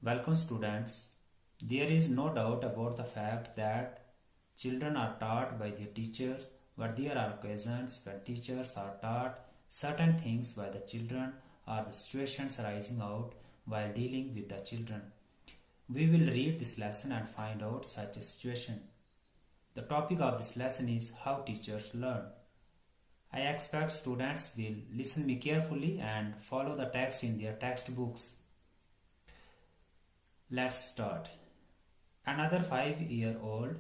Welcome students. There is no doubt about the fact that children are taught by their teachers, but there are occasions when teachers are taught certain things by the children or the situations arising out while dealing with the children. We will read this lesson and find out such a situation. The topic of this lesson is how teachers learn. I expect students will listen me carefully and follow the text in their textbooks. Let's start. Another 5-year-old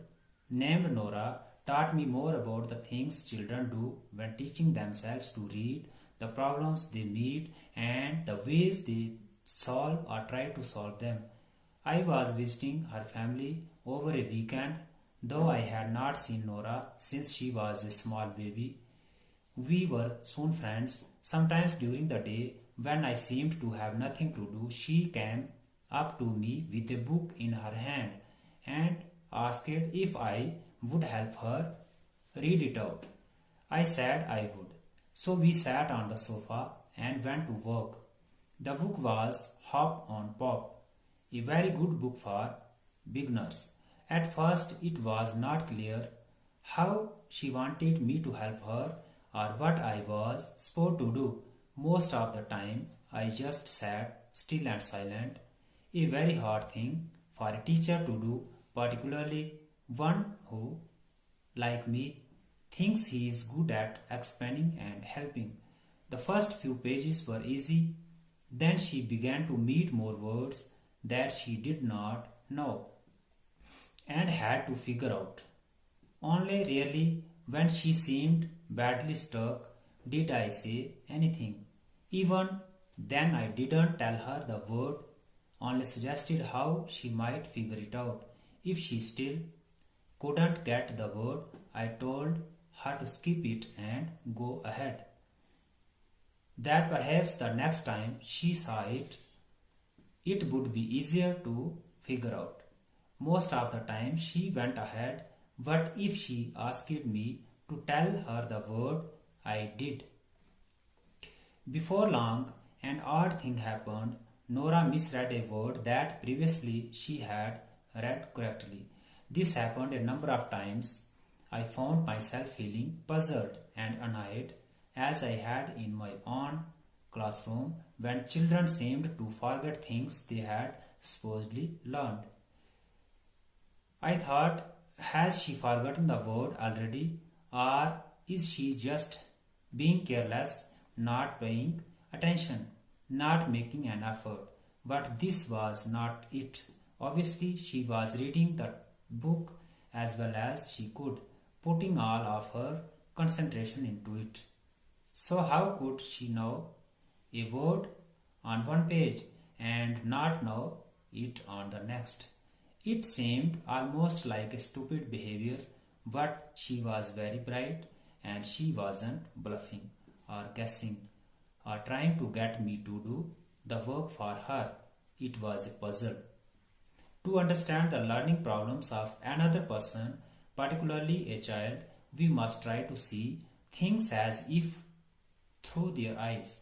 named Nora taught me more about the things children do when teaching themselves to read, the problems they meet, and the ways they solve or try to solve them. I was visiting her family over a weekend, though I had not seen Nora since she was a small baby. We were soon friends. Sometimes during the day, when I seemed to have nothing to do, she came up to me with a book in her hand and asked if I would help her read it out. I said I would. So we sat on the sofa and went to work. The book was Hop on Pop, a very good book for beginners. At first it was not clear how she wanted me to help her or what I was supposed to do. Most of the time I just sat still and silent, a very hard thing for a teacher to do, particularly one who, like me, thinks he is good at explaining and helping. The first few pages were easy, then she began to meet more words that she did not know and had to figure out. Only rarely, when she seemed badly stuck, did I say anything. Even then I didn't tell her the word, only suggested how she might figure it out. If she still couldn't get the word, I told her to skip it and go ahead. That perhaps the next time she saw it, it would be easier to figure out. Most of the time she went ahead, but if she asked me to tell her the word, I did. Before long, an odd thing happened. Nora misread a word that previously she had read correctly. This happened a number of times. I found myself feeling puzzled and annoyed, as I had in my own classroom when children seemed to forget things they had supposedly learned. I thought, has she forgotten the word already, or is she just being careless, not paying attention, not making an effort? But this was not it. Obviously, she was reading the book as well as she could, putting all of her concentration into it. So how could she know a word on one page and not know it on the next? It seemed almost like a stupid behavior, but she was very bright and she wasn't bluffing or guessing or trying to get me to do the work for her. It was a puzzle. To understand the learning problems of another person, particularly a child, we must try to see things as if through their eyes.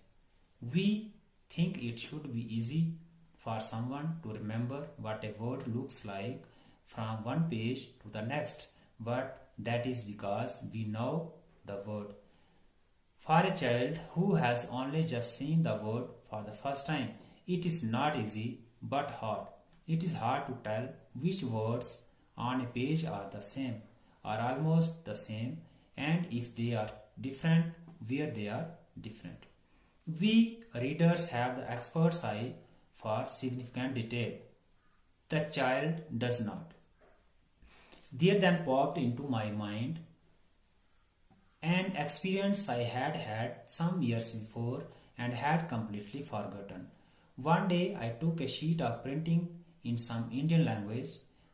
We think it should be easy for someone to remember what a word looks like from one page to the next, but that is because we know the word. For a child who has only just seen the word for the first time, it is not easy but hard. It is hard to tell which words on a page are the same or almost the same, and if they are different, where they are different. We readers have the expert's eye for significant detail. The child does not. There then popped into my mind an experience I had had some years before and had completely forgotten. One day I took a sheet of printing in some Indian language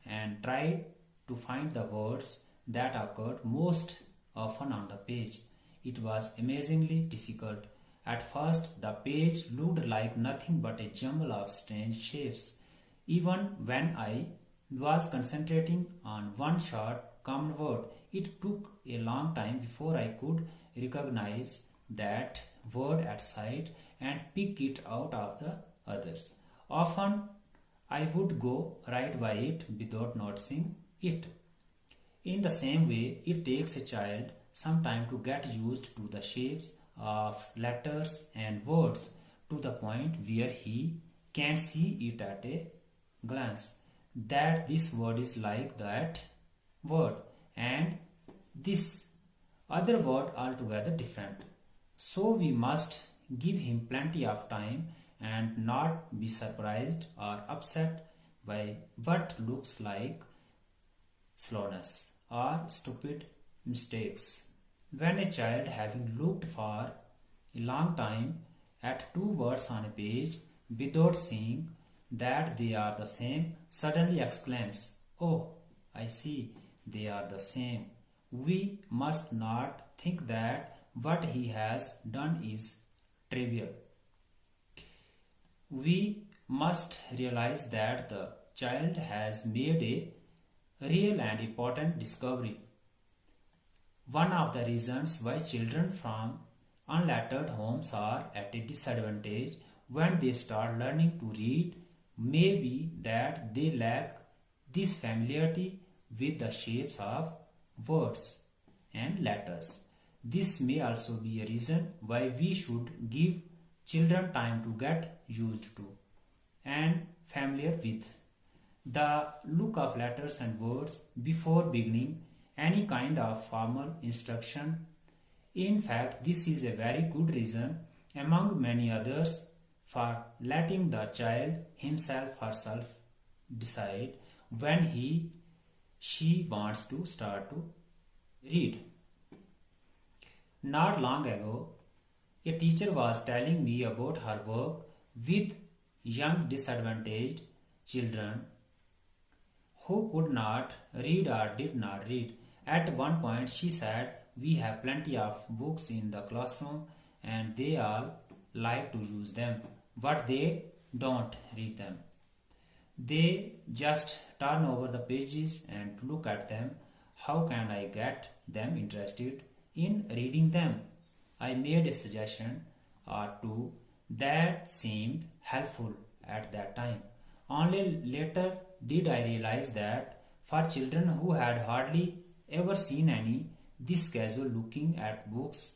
and tried to find the words that occurred most often on the page. It was amazingly difficult. At first, the page looked like nothing but a jumble of strange shapes. Even when I was concentrating on one short common word, it took a long time before I could recognize that word at sight and pick it out of the others. Often I would go right by it without noticing it. In the same way, it takes a child some time to get used to the shapes of letters and words to the point where he can see it at a glance that this word is like that word and this other word altogether different. So we must give him plenty of time and not be surprised or upset by what looks like slowness or stupid mistakes. When a child, having looked for a long time at two words on a page without seeing that they are the same, suddenly exclaims, "Oh, I see, they are the same." We must not think that what he has done is trivial. We must realize that the child has made a real and important discovery. One of the reasons why children from unlettered homes are at a disadvantage when they start learning to read may be that they lack this familiarity with the shapes of words and letters. This may also be a reason why we should give children time to get used to and familiar with the look of letters and words before beginning any kind of formal instruction. In fact, this is a very good reason, among many others, for letting the child himself herself decide when she wants to start to read. Not long ago, a teacher was telling me about her work with young disadvantaged children who could not read or did not read. At one point, she said, "We have plenty of books in the classroom and they all like to use them, but they don't read them. They just turn over the pages and look at them. How can I get them interested in reading them?" I made a suggestion or two that seemed helpful at that time. Only later did I realize that for children who had hardly ever seen any, this casual looking at books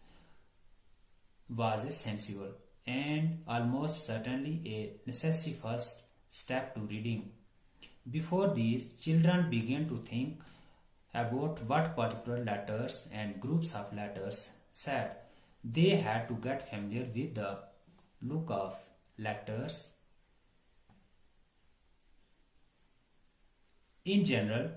was a sensible and almost certainly a necessary first step to reading. Before these, children began to think about what particular letters and groups of letters said. They had to get familiar with the look of letters in general.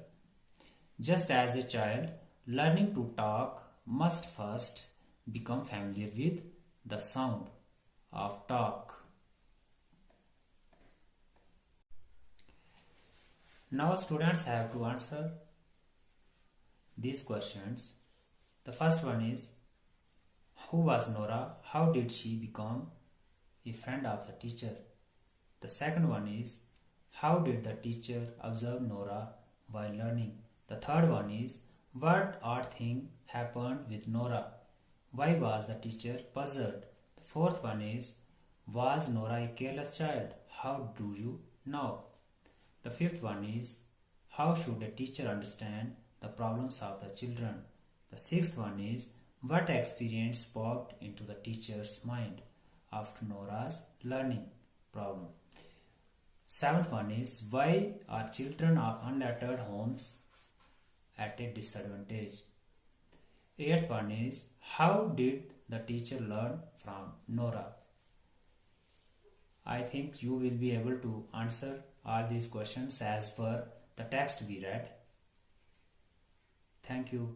Just as a child learning to talk must first become familiar with the sound of talk. Now students have to answer these questions. The first one is, who was Nora? How did she become a friend of the teacher? The second one is, how did the teacher observe Nora while learning? The third one is, what odd thing happened with Nora? Why was the teacher puzzled? The fourth one is, was Nora a careless child? How do you know? The fifth one is, how should a teacher understand the problems of the children? The sixth one is, what experience popped into the teacher's mind after Nora's learning problem? Seventh one is, why are children of unlettered homes at a disadvantage? Eighth one is, how did the teacher learn from Nora? I think you will be able to answer all these questions as per the text we read. Thank you.